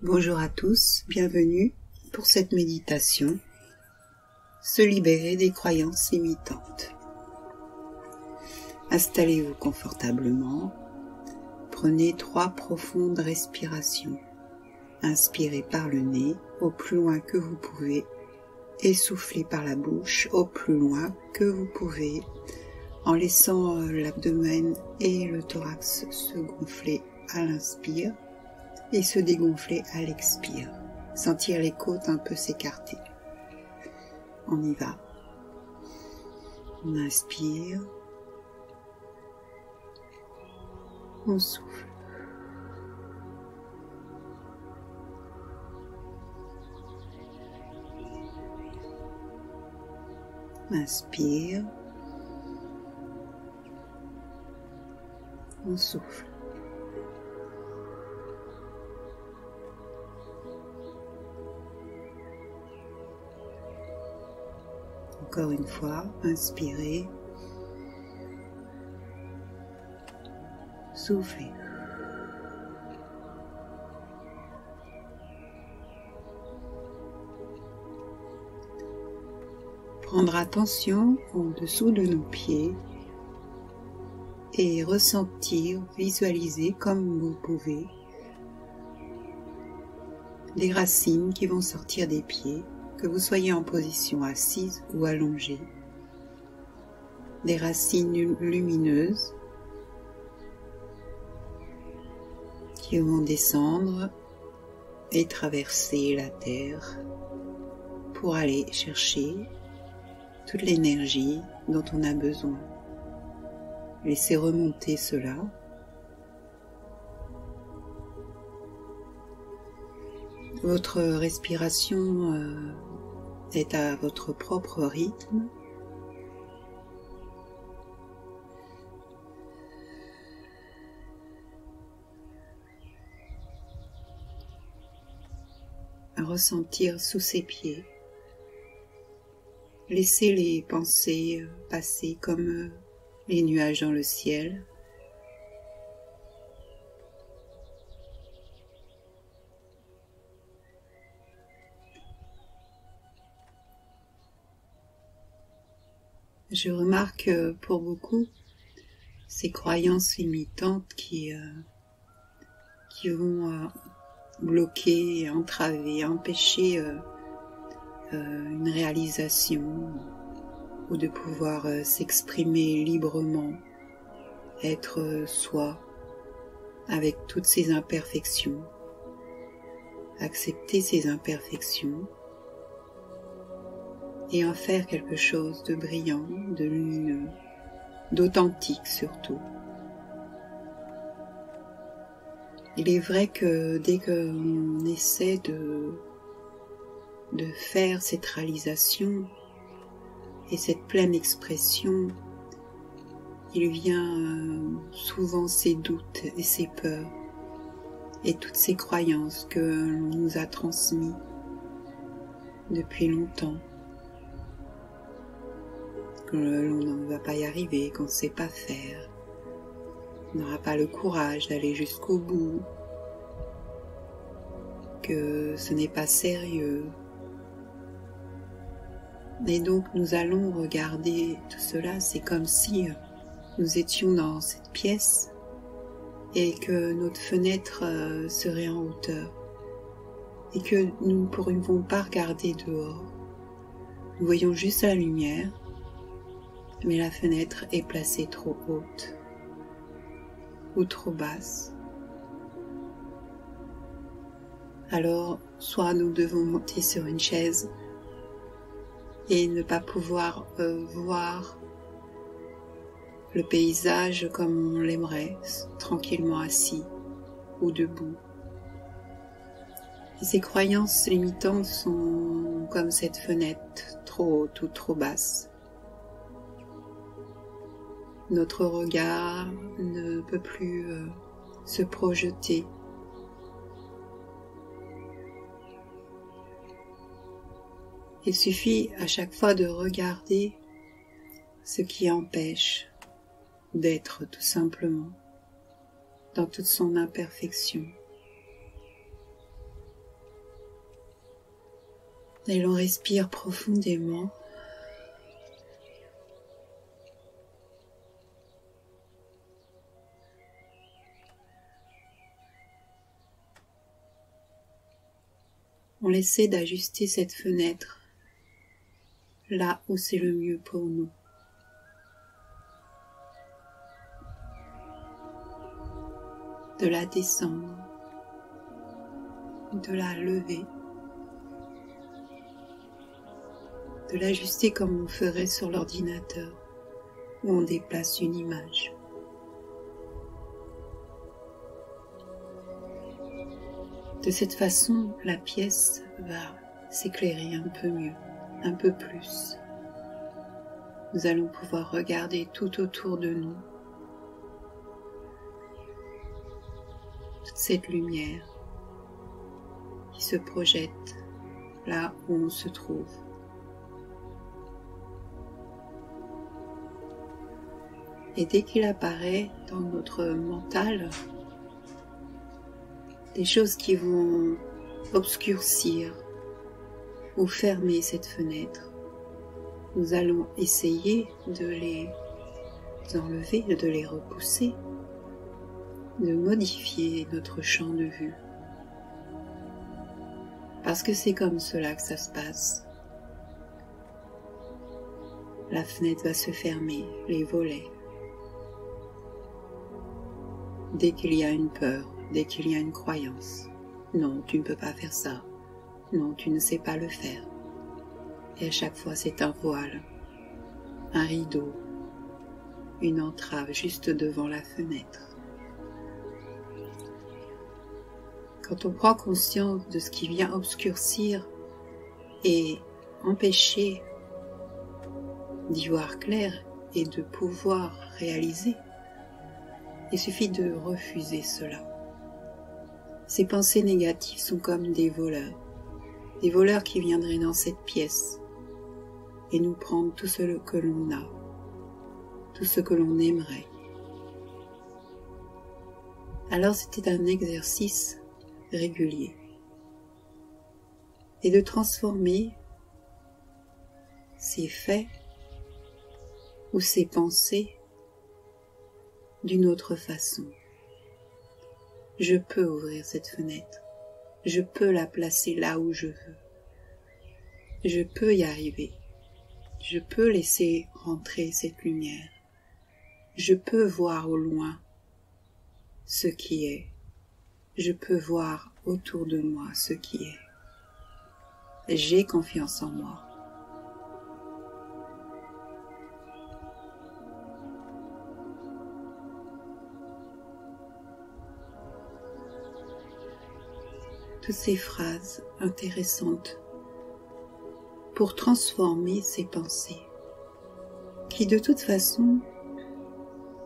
Bonjour à tous, bienvenue pour cette méditation, se libérer des croyances limitantes. Installez-vous confortablement, prenez 3 profondes respirations. Inspirez par le nez au plus loin que vous pouvez et soufflez par la bouche au plus loin que vous pouvez en laissant l'abdomen et le thorax se gonfler à l'inspire et se dégonfler à l'expire. Sentir les côtes un peu s'écarter. On y va. On inspire. On souffle. Inspire. On souffle. Encore une fois, inspirez, soufflez. Prendre attention en dessous de nos pieds et ressentir, visualiser comme vous pouvez des racines qui vont sortir des pieds. Que vous soyez en position assise ou allongée, des racines lumineuses qui vont descendre et traverser la terre pour aller chercher toute l'énergie dont on a besoin. Laissez remonter cela. Votre respiration est à votre propre rythme. À ressentir sous ses pieds. Laissez les pensées passer comme les nuages dans le ciel. Je remarque pour beaucoup ces croyances limitantes qui vont bloquer, entraver, empêcher une réalisation ou de pouvoir s'exprimer librement, être soi avec toutes ses imperfections, accepter ses imperfections et en faire quelque chose de brillant, de lumineux, d'authentique surtout. Il est vrai que dès qu'on essaie de faire cette réalisation et cette pleine expression, il vient souvent ces doutes et ces peurs et toutes ces croyances que l'on nous a transmises depuis longtemps. Qu'on ne va pas y arriver, qu'on ne sait pas faire, on n'aura pas le courage d'aller jusqu'au bout, que ce n'est pas sérieux. Et donc nous allons regarder tout cela, c'est comme si nous étions dans cette pièce et que notre fenêtre serait en hauteur et que nous ne pourrions pas regarder dehors. Nous voyons juste la lumière, mais la fenêtre est placée trop haute ou trop basse. Alors, soit nous devons monter sur une chaise et ne pas pouvoir voir le paysage comme on l'aimerait, tranquillement assis ou debout. Et ces croyances limitantes sont comme cette fenêtre trop haute ou trop basse. Notre regard ne peut plus se projeter. Il suffit à chaque fois de regarder ce qui empêche d'être tout simplement dans toute son imperfection. Et l'on respire profondément. On essaie d'ajuster cette fenêtre là où c'est le mieux pour nous. De la descendre, de la lever, de l'ajuster comme on ferait sur l'ordinateur où on déplace une image. De cette façon, la pièce va s'éclairer un peu mieux, un peu plus. Nous allons pouvoir regarder tout autour de nous toute cette lumière qui se projette là où on se trouve. Et dès qu'il apparaît dans notre mental des choses qui vont obscurcir ou fermer cette fenêtre, nous allons essayer de les enlever, de les repousser, de modifier notre champ de vue. Parce que c'est comme cela que ça se passe. La fenêtre va se fermer, les volets. Dès qu'il y a une peur, dès qu'il y a une croyance. Non, tu ne peux pas faire ça. Non, tu ne sais pas le faire. Et à chaque fois, c'est un voile, un rideau, une entrave juste devant la fenêtre. Quand on prend conscience de ce qui vient obscurcir et empêcher d'y voir clair et de pouvoir réaliser, il suffit de refuser cela. Ces pensées négatives sont comme des voleurs qui viendraient dans cette pièce et nous prendre tout ce que l'on a, tout ce que l'on aimerait. Alors c'était un exercice régulier et de transformer ces faits ou ces pensées d'une autre façon. Je peux ouvrir cette fenêtre, je peux la placer là où je veux, je peux y arriver, je peux laisser rentrer cette lumière, je peux voir au loin ce qui est, je peux voir autour de moi ce qui est. J'ai confiance en moi. Toutes ces phrases intéressantes pour transformer ces pensées qui de toute façon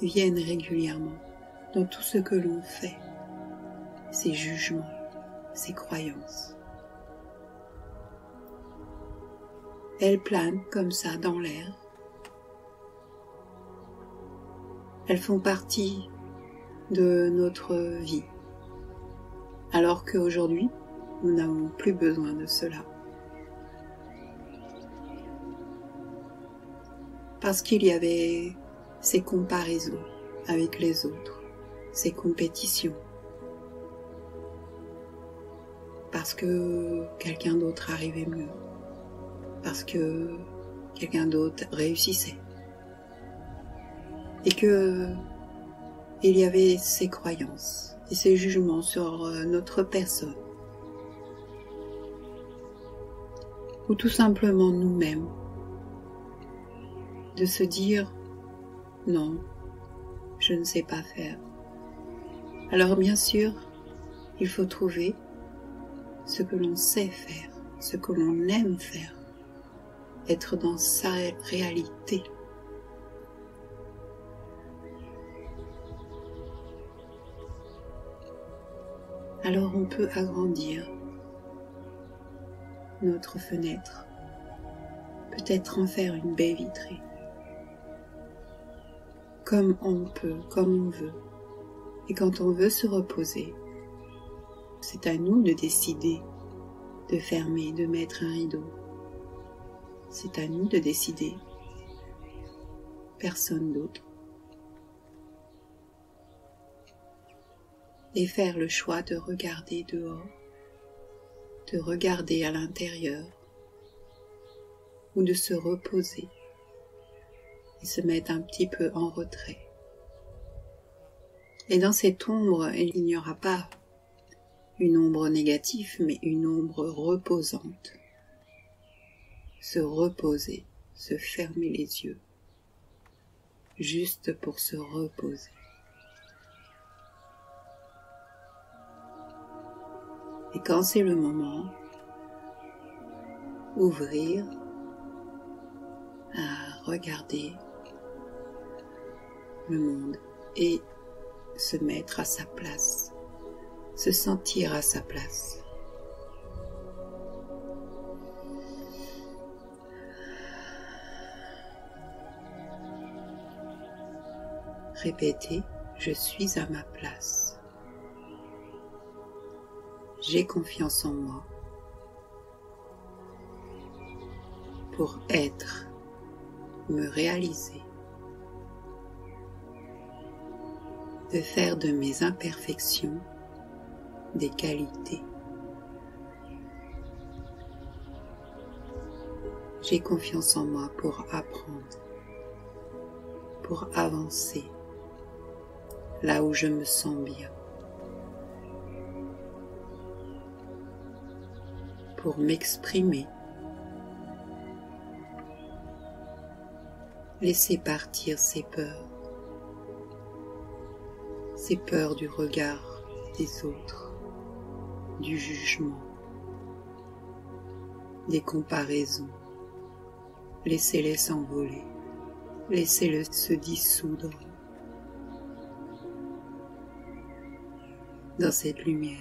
viennent régulièrement dans tout ce que l'on fait, ces jugements, ces croyances. Elles planent comme ça dans l'air. Elles font partie de notre vie. Alors qu'aujourd'hui, nous n'avons plus besoin de cela. Parce qu'il y avait ces comparaisons avec les autres, ces compétitions. Parce que quelqu'un d'autre arrivait mieux. Parce que quelqu'un d'autre réussissait. Et que il y avait ces croyances et ces jugements sur notre personne. Ou tout simplement nous-mêmes. De se dire, non, je ne sais pas faire. Alors bien sûr, il faut trouver ce que l'on sait faire, ce que l'on aime faire, être dans sa réalité. Alors on peut agrandir notre fenêtre, peut-être en faire une baie vitrée, comme on peut, comme on veut. Et quand on veut se reposer, c'est à nous de décider de fermer, de mettre un rideau. C'est à nous de décider, personne d'autre. Et faire le choix de regarder dehors, de regarder à l'intérieur, ou de se reposer et se mettre un petit peu en retrait. Et dans cette ombre, il n'y aura pas une ombre négative, mais une ombre reposante. Se reposer, se fermer les yeux, juste pour se reposer. Et quand c'est le moment, ouvrir à regarder le monde et se mettre à sa place, se sentir à sa place. Répétez, je suis à ma place. J'ai confiance en moi pour être, me réaliser, de faire de mes imperfections des qualités. J'ai confiance en moi pour apprendre, pour avancer là où je me sens bien, pour m'exprimer, laisser partir ces peurs du regard des autres, du jugement, des comparaisons. Laissez-les s'envoler, laissez-les se dissoudre dans cette lumière.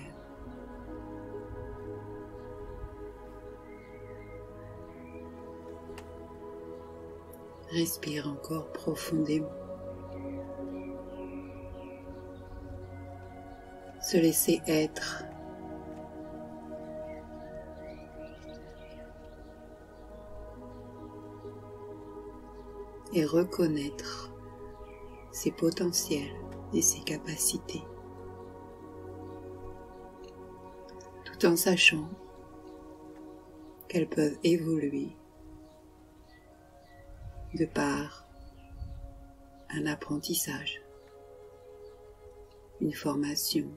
Respire encore profondément. Se laisser être. Et reconnaître ses potentiels et ses capacités, tout en sachant qu'elles peuvent évoluer de par un apprentissage, une formation,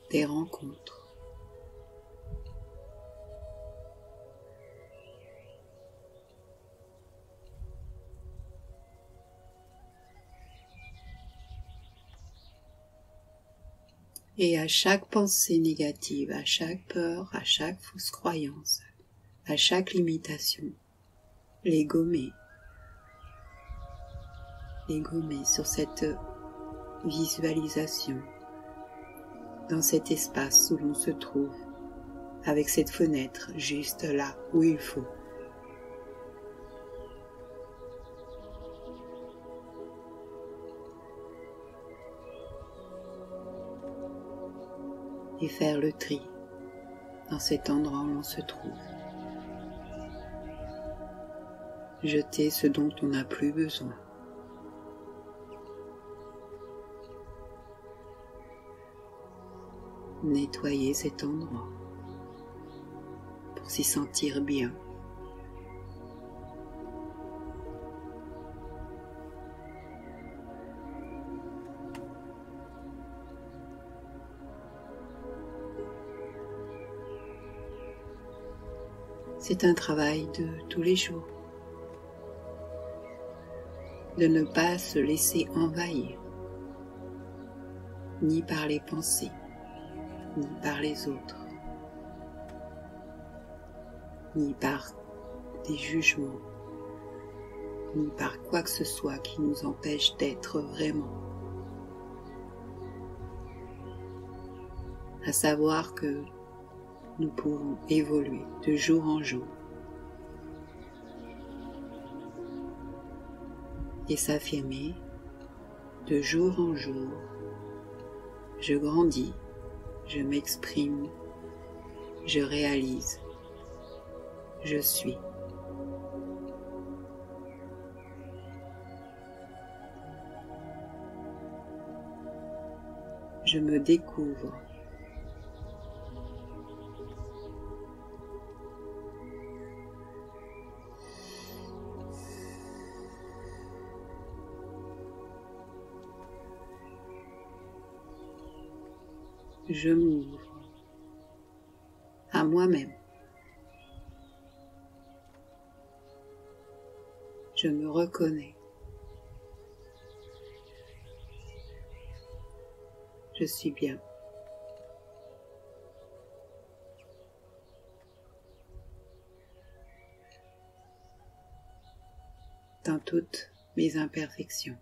des rencontres. Et à chaque pensée négative, à chaque peur, à chaque fausse croyance, à chaque limitation, les gommer sur cette visualisation, dans cet espace où l'on se trouve, avec cette fenêtre juste là où il faut. Et faire le tri dans cet endroit où l'on se trouve. Jeter ce dont on n'a plus besoin. Nettoyer cet endroit pour s'y sentir bien. C'est un travail de tous les jours, de ne pas se laisser envahir, ni par les pensées, ni par les autres, ni par des jugements, ni par quoi que ce soit qui nous empêche d'être vraiment. À savoir que nous pouvons évoluer de jour en jour et s'affirmer de jour en jour. Je grandis, je m'exprime, Je réalise. Je suis. Je me découvre. Je m'ouvre à moi-même. Je me reconnais. Je suis bien. Dans toutes mes imperfections.